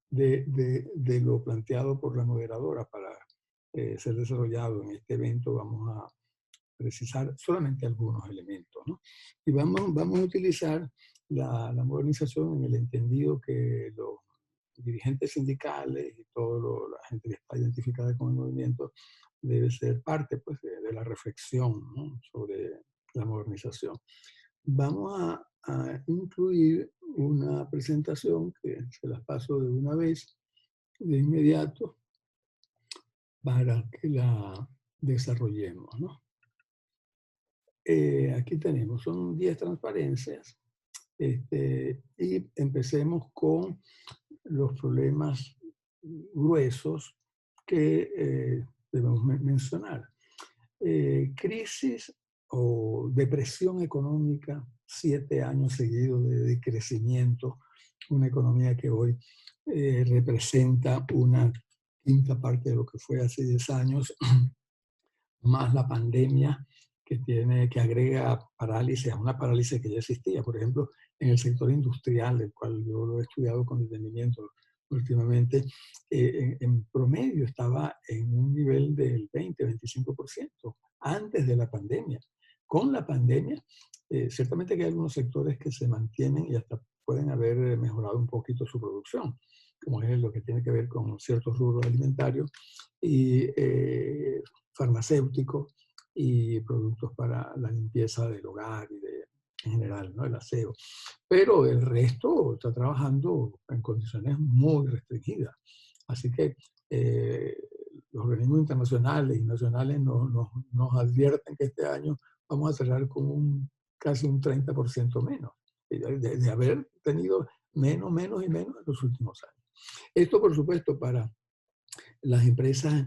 de lo planteado por la moderadora para ser desarrollado en este evento. Vamos a precisar solamente algunos elementos, ¿no? Y vamos a utilizar la modernización en el entendido que los dirigentes sindicales y toda la gente que está identificada con el movimiento debe ser parte, pues, de la reflexión, ¿no?, sobre la modernización. Vamos a incluir una presentación que se las paso de una vez, de inmediato, para que la desarrollemos, ¿no? Aquí tenemos, son 10 transparencias. Y empecemos con los problemas gruesos que debemos mencionar. Crisis o depresión económica, 7 años seguidos de decrecimiento, una economía que hoy representa una quinta parte de lo que fue hace 10 años, más la pandemia que agrega parálisis a una parálisis que ya existía. Por ejemplo, en el sector industrial, del cual yo lo he estudiado con detenimiento últimamente, en promedio estaba en un nivel del 20-25% antes de la pandemia. Con la pandemia, ciertamente que hay algunos sectores que se mantienen y hasta pueden haber mejorado un poquito su producción, como es lo que tiene que ver con ciertos rubros alimentarios y farmacéuticos y productos para la limpieza del hogar y en general, ¿no?, el aseo. Pero el resto está trabajando en condiciones muy restringidas. Así que eh, los organismos internacionales y nacionales nos advierten que este año vamos a cerrar con casi un 30% menos, de haber tenido menos y menos en los últimos años. Esto, por supuesto, para las empresas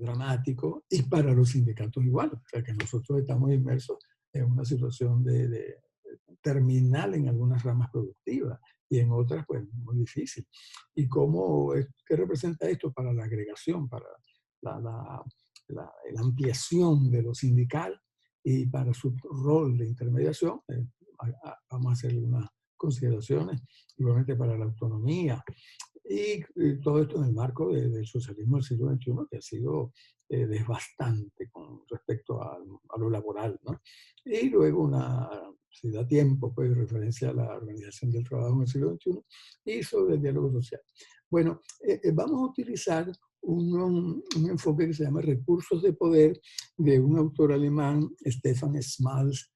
dramático y para los sindicatos igual. O sea que nosotros estamos inmersos en una situación de terminal en algunas ramas productivas y en otras pues muy difícil. ¿Y qué representa esto para la agregación, para la, la, la ampliación de lo sindical y para su rol de intermediación? Vamos a hacer unas consideraciones, igualmente para la autonomía, y todo esto en el marco del socialismo del siglo XXI, que ha sido devastante con respecto a lo laboral, ¿no? Y luego, si da tiempo, pues referencia a la organización del trabajo en el siglo XXI y sobre el diálogo social. Bueno, vamos a utilizar un enfoque que se llama recursos de poder, de un autor alemán, Stefan Smalz.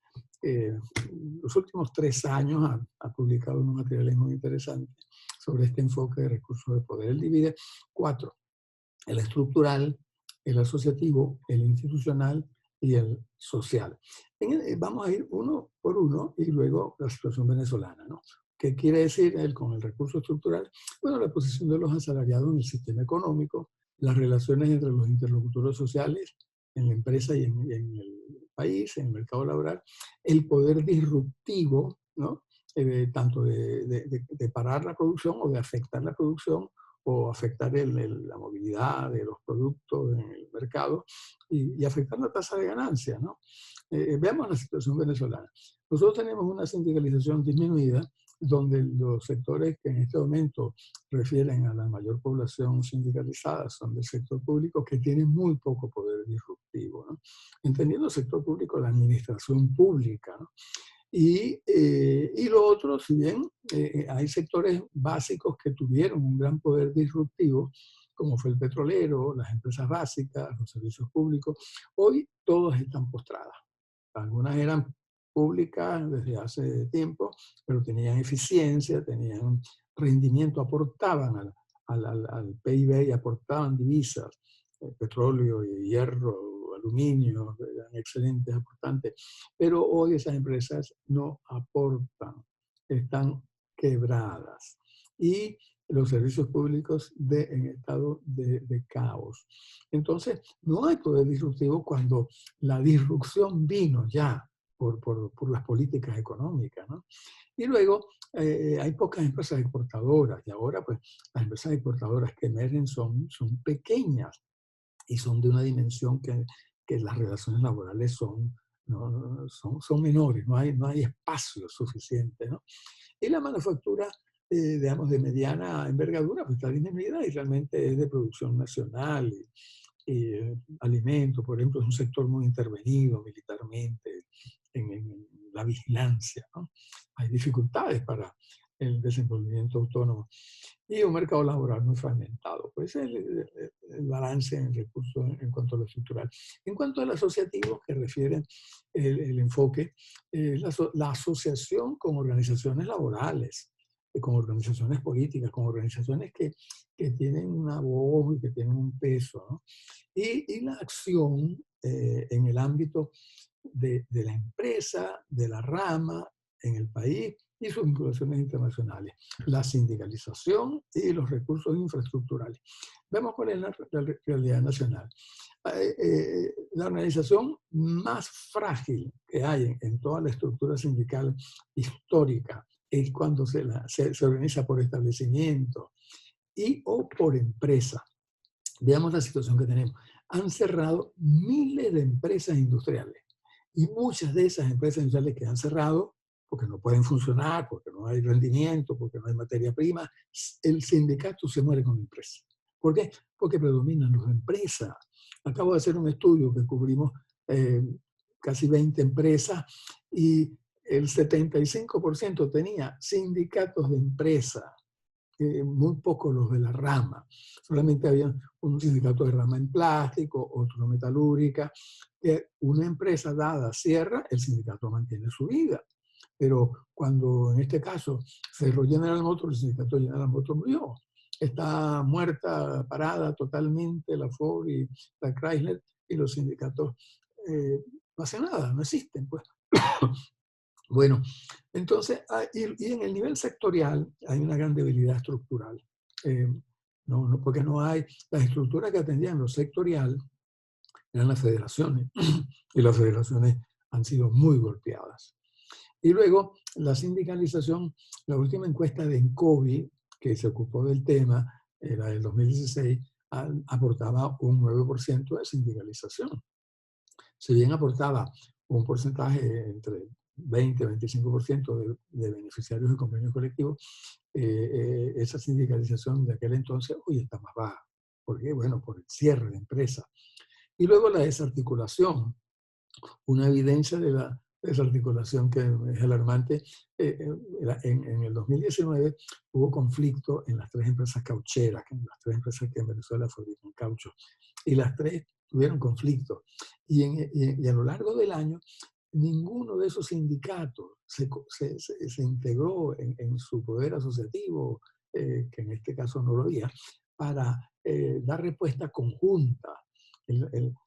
Los últimos 3 años ha publicado unos materiales muy interesantes sobre este enfoque de recursos de poder. Él divide 4: el estructural, el asociativo, el institucional y el social. Vamos a ir uno por uno y luego la situación venezolana, ¿no? ¿Qué quiere decir él con el recurso estructural? Bueno, la posición de los asalariados en el sistema económico, las relaciones entre los interlocutores sociales en la empresa y en el país, en el mercado laboral, el poder disruptivo, ¿no?, tanto de parar la producción o de afectar la producción o afectar la movilidad de los productos en el mercado y afectar la tasa de ganancia, ¿no? Veamos la situación venezolana. Nosotros tenemos una sindicalización disminuida, donde los sectores que en este momento refieren a la mayor población sindicalizada son del sector público, que tiene muy poco poder disruptivo, ¿no? Entendiendo el sector público, la administración pública, ¿no? Y lo otro, si bien hay sectores básicos que tuvieron un gran poder disruptivo, como fue el petrolero, las empresas básicas, los servicios públicos, hoy todas están postradas. Algunas eran públicas desde hace tiempo, pero tenían eficiencia, tenían rendimiento, aportaban al PIB y aportaban divisas, petróleo, hierro, aluminio, eran excelentes aportantes. Pero hoy esas empresas no aportan, están quebradas. Y los servicios públicos en estado de caos. Entonces, no hay poder disruptivo cuando la disrupción vino ya por las políticas económicas, ¿no? Y luego hay pocas empresas exportadoras y ahora pues las empresas exportadoras que emergen son pequeñas y son de una dimensión que las relaciones laborales son menores, no hay espacio suficiente, ¿no? Y la manufactura digamos, de mediana envergadura, pues está disminuida y realmente es de producción nacional. Alimentos, por ejemplo, es un sector muy intervenido militarmente en la vigilancia, ¿no? Hay dificultades para el desenvolvimiento autónomo y un mercado laboral muy fragmentado. Pues el balance en recursos en cuanto a lo estructural. En cuanto al asociativo, que refiere el enfoque, la asociación con organizaciones laborales, con organizaciones políticas, con organizaciones que tienen una voz y que tienen un peso, ¿no? Y la acción en el ámbito de la empresa, de la rama, en el país y sus vinculaciones internacionales, la sindicalización y los recursos infraestructurales. Vemos cuál es la realidad nacional. La organización más frágil que hay en toda la estructura sindical histórica es cuando se organiza por establecimiento y o por empresa. Veamos la situación que tenemos. Han cerrado miles de empresas industriales y muchas de esas empresas industriales que han cerrado porque no pueden funcionar, porque no hay rendimiento, porque no hay materia prima, el sindicato se muere con la empresa. ¿Por qué? Porque predominan las empresas. Acabo de hacer un estudio que cubrimos casi 20 empresas y el 75% tenía sindicatos de empresas, muy pocos los de la rama. Solamente había un sindicato de rama en plástico, otro metalúrgica. Una empresa dada cierra, el sindicato mantiene su vida. Pero cuando en este caso cerró General Motors, el sindicato de General Motors murió. Está muerta, parada totalmente la Ford y la Chrysler, y los sindicatos no hacen nada, no existen. Pues. Bueno, entonces, y en el nivel sectorial hay una gran debilidad estructural. Porque no hay, las estructuras que atendían lo sectorial eran las federaciones, y las federaciones han sido muy golpeadas. Y luego, la sindicalización, la última encuesta de Encovi, que se ocupó del tema, la del 2016, aportaba un 9% de sindicalización. Si bien aportaba un porcentaje entre 20-25% de beneficiarios de convenios colectivos, esa sindicalización de aquel entonces hoy está más baja. ¿Por qué? Bueno, por el cierre de empresas. Y luego la desarticulación. Una evidencia de la desarticulación que es alarmante. En el 2019 hubo conflicto en las 3 empresas caucheras, las 3 empresas que en Venezuela fabrican caucho. Y las 3 tuvieron conflicto. Y a lo largo del año, ninguno de esos sindicatos se integró en su poder asociativo, que en este caso no lo había, para dar respuesta conjunta.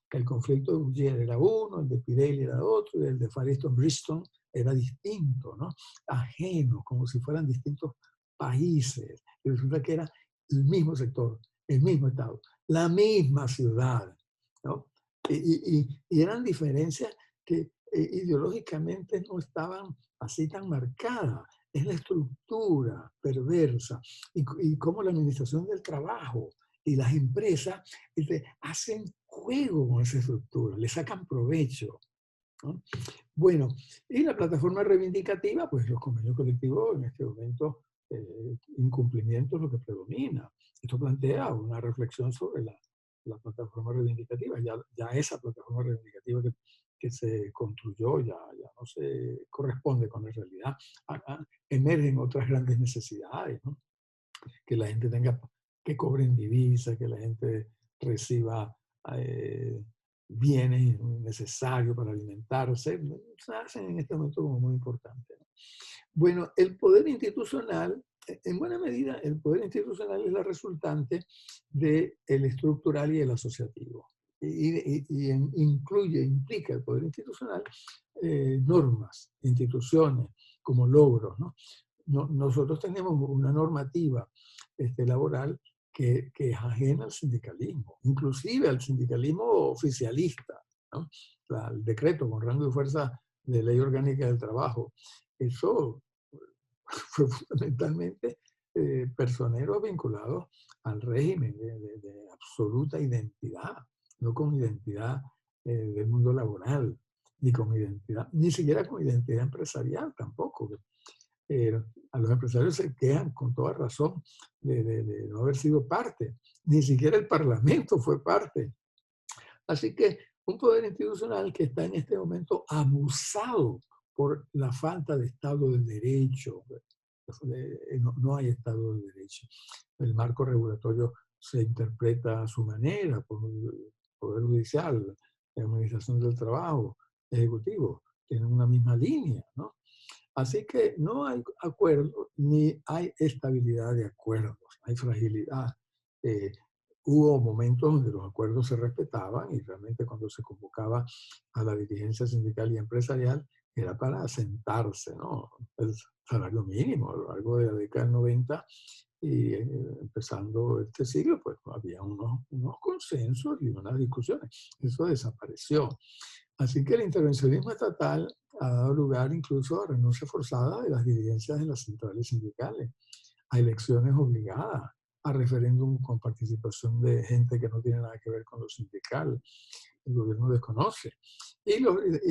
El conflicto de Goodyear era uno, el de Pirelli era otro, y el de Firestone Bristol era distinto, ¿no? Ajeno, como si fueran distintos países. Y resulta que era el mismo sector, el mismo estado, la misma ciudad, ¿no? Y eran diferencias que ideológicamente no estaban así tan marcadas. Es la estructura perversa y cómo la administración del trabajo y las empresas hacen juego con esa estructura, le sacan provecho, ¿no? Bueno, y la plataforma reivindicativa, pues los convenios colectivos en este momento, incumplimiento es lo que predomina. Esto plantea una reflexión sobre la plataforma reivindicativa. Ya esa plataforma reivindicativa que se construyó ya no se corresponde con la realidad. Emergen otras grandes necesidades, ¿no? Que la gente tenga, que cobren divisas, que la gente reciba bienes necesarios para alimentarse, se hacen en este momento como muy importante, ¿no? Bueno, el poder institucional, en buena medida, el poder institucional es la resultante del estructural y el asociativo. Implica el poder institucional normas, instituciones, como logros, ¿no? Nosotros tenemos una normativa laboral que es ajena al sindicalismo, inclusive al sindicalismo oficialista, ¿no? El decreto con rango de fuerza de ley orgánica del trabajo, eso fue fundamentalmente personeros vinculados al régimen de absoluta identidad, no con identidad del mundo laboral, ni con identidad, ni siquiera con identidad empresarial tampoco. eh, a los empresarios se quejan con toda razón de no haber sido parte. Ni siquiera el Parlamento fue parte. Así que un poder institucional que está en este momento abusado por la falta de Estado de Derecho. No hay Estado de Derecho. El marco regulatorio se interpreta a su manera por el Poder Judicial, la Administración del Trabajo, Ejecutivo, tienen una misma línea, ¿no? Así que no hay acuerdo ni hay estabilidad de acuerdos, hay fragilidad. Eh, Hubo momentos donde los acuerdos se respetaban y realmente cuando se convocaba a la dirigencia sindical y empresarial era para sentarse, ¿no? El salario mínimo a lo largo de la década del 90 y empezando este siglo, pues había unos consensos y unas discusiones. Eso desapareció. Así que el intervencionismo estatal ha dado lugar incluso a renuncia forzada de las dirigencias de las centrales sindicales, a elecciones obligadas, a referéndum con participación de gente que no tiene nada que ver con lo sindical. El gobierno desconoce. Y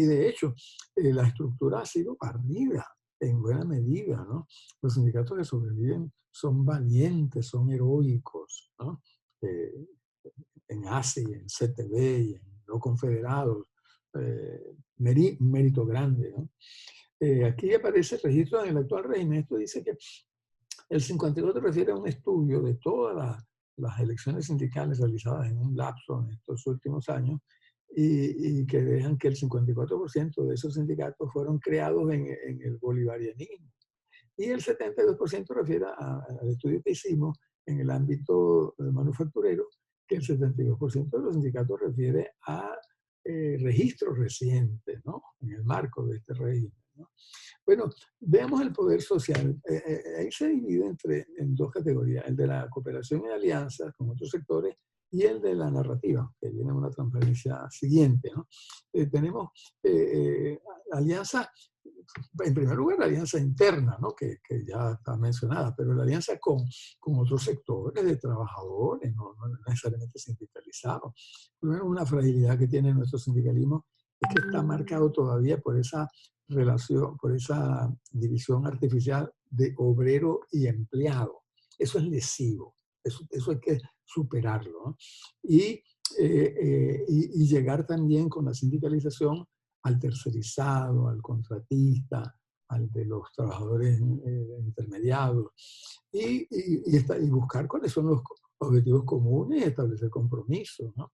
de hecho, la estructura ha sido barrida en buena medida, ¿no? Los sindicatos que sobreviven son valientes, son heroicos, ¿no? Eh, en ASI, en CTB y en no confederados, mérito grande, ¿no? Aquí aparece el registro en el actual régimen. Esto dice que el 54 refiere a un estudio de todas las elecciones sindicales realizadas en un lapso en estos últimos años y que dejan que el 54% de esos sindicatos fueron creados en el bolivarianismo. Y el 72% refiere al estudio que hicimos en el ámbito manufacturero, que el 72% de los sindicatos refiere a registros recientes, ¿no? En el marco de este régimen, ¿no? Bueno, veamos el poder social. Ahí se divide en dos categorías, el de la cooperación y alianzas con otros sectores y el de la narrativa, que viene en una transparencia siguiente, ¿no? Tenemos alianzas, en primer lugar, la alianza interna, ¿no? Que ya está mencionada, pero la alianza con otros sectores de trabajadores, no necesariamente sindicalizados. Primero, una fragilidad que tiene nuestro sindicalismo es que está marcado todavía por esa relación, por esa división artificial de obrero y empleado. Eso es lesivo, eso hay que superarlo, ¿no? Y llegar también con la sindicalización al tercerizado, al contratista, al de los trabajadores intermediados, y buscar cuáles son los objetivos comunes y establecer compromisos, ¿no?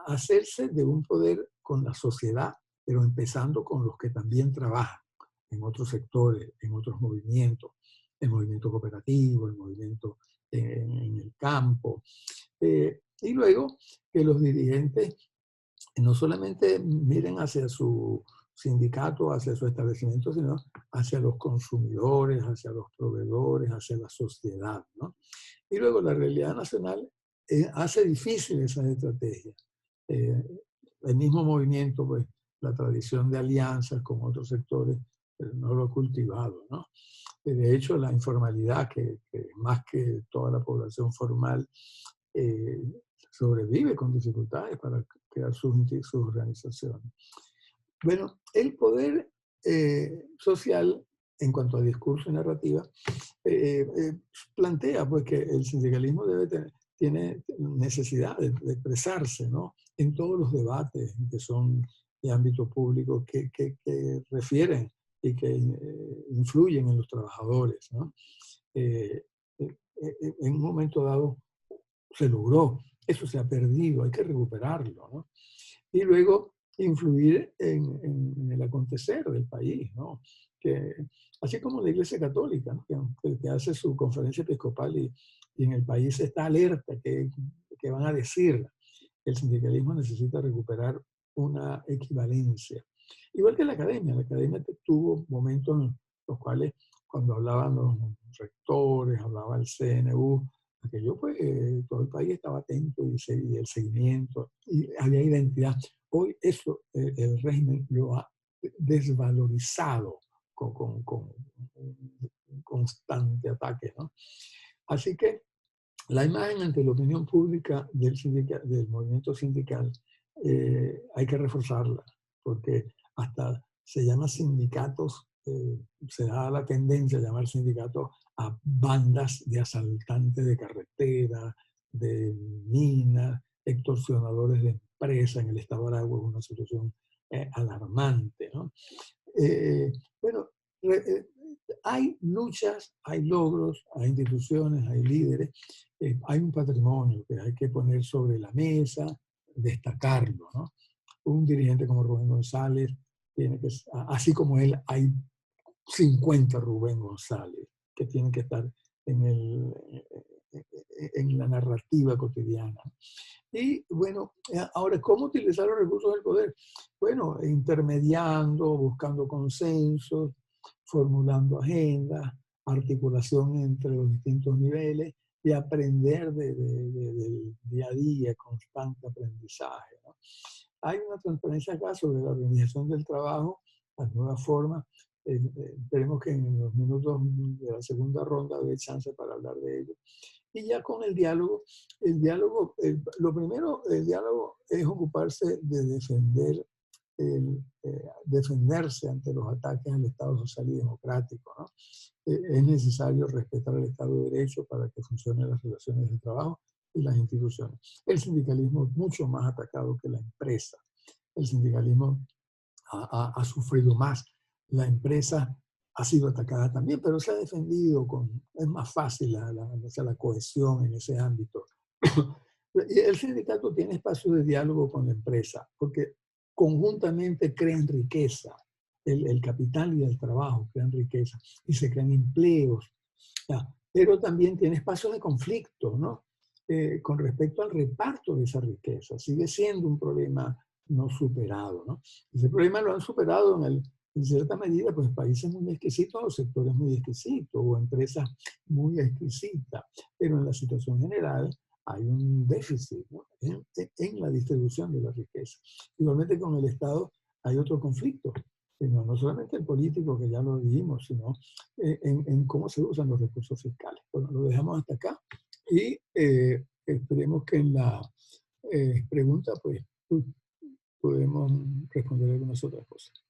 Hacerse de un poder con la sociedad, pero empezando con los que también trabajan en otros sectores, en otros movimientos, el movimiento cooperativo, el movimiento en el campo. Y luego que los dirigentes no solamente miren hacia su sindicato, hacia su establecimiento, sino hacia los consumidores, hacia los proveedores, hacia la sociedad, ¿no? Y luego la realidad nacional hace difícil esas estrategias. Eh, el mismo movimiento, pues, la tradición de alianzas con otros sectores, no lo ha cultivado, ¿no? De hecho, la informalidad, que más que toda la población formal, eh, sobrevive con dificultades para crear sus organizaciones. Bueno, el poder social, en cuanto a discurso y narrativa, plantea pues, que el sindicalismo tiene necesidad de expresarse, ¿no? En todos los debates que son de ámbito público que refieren y que influyen en los trabajadores, ¿no? En un momento dado se logró, eso se ha perdido, hay que recuperarlo, ¿no? Y luego influir en el acontecer del país, ¿no? Que, así como la Iglesia Católica, ¿no? que hace su conferencia episcopal y en el país está alerta que van a decir, el sindicalismo necesita recuperar una equivalencia. Igual que la academia tuvo momentos en los cuales cuando hablaban los rectores, hablaba el CNU, aquello pues todo el país estaba atento y el seguimiento, y había identidad. Hoy eso el régimen lo ha desvalorizado con un constante ataque, ¿no? Así que la imagen ante la opinión pública del movimiento sindical hay que reforzarla, porque hasta se llama sindicatos se da la tendencia a llamar sindicatos a bandas de asaltantes de carretera, de minas, extorsionadores de empresas. En el estado de Aragua es una situación alarmante, ¿no? Eh, bueno, hay luchas, hay logros, hay instituciones, hay líderes, hay un patrimonio que hay que poner sobre la mesa, destacarlo, ¿no? Un dirigente como Rubén González tiene que, así como él, hay 50 Rubén González que tienen que estar en, en la narrativa cotidiana. Y bueno, ahora, ¿cómo utilizar los recursos del poder? Bueno, intermediando, buscando consensos, formulando agendas, articulación entre los distintos niveles y aprender del día a día, constante aprendizaje, ¿no? Hay una transparencia acá sobre la organización del trabajo, las nuevas formas. Esperemos que en los minutos de la segunda ronda dé chance para hablar de ello. Y ya con el diálogo, lo primero, el diálogo es ocuparse de defender, defenderse ante los ataques al Estado social y democrático, ¿no? Es necesario respetar el Estado de Derecho para que funcionen las relaciones de trabajo y las instituciones. El sindicalismo es mucho más atacado que la empresa. El sindicalismo ha sufrido más. La empresa ha sido atacada también, pero se ha defendido es más fácil la cohesión en ese ámbito. Y el sindicato tiene espacio de diálogo con la empresa, porque conjuntamente crean riqueza. El capital y el trabajo crean riqueza y se crean empleos. Ya. Pero también tiene espacios de conflicto, ¿no? Con respecto al reparto de esa riqueza. Sigue siendo un problema no superado, ¿no? Ese problema lo han superado en cierta medida, pues países muy exquisitos o sectores muy exquisitos o empresas muy exquisitas, pero en la situación general hay un déficit, ¿no? en la distribución de la riqueza. Igualmente con el Estado hay otro conflicto, no solamente el político, que ya lo dijimos, sino en cómo se usan los recursos fiscales. Bueno, lo dejamos hasta acá y esperemos que en la pregunta pues podemos responder algunas otras cosas.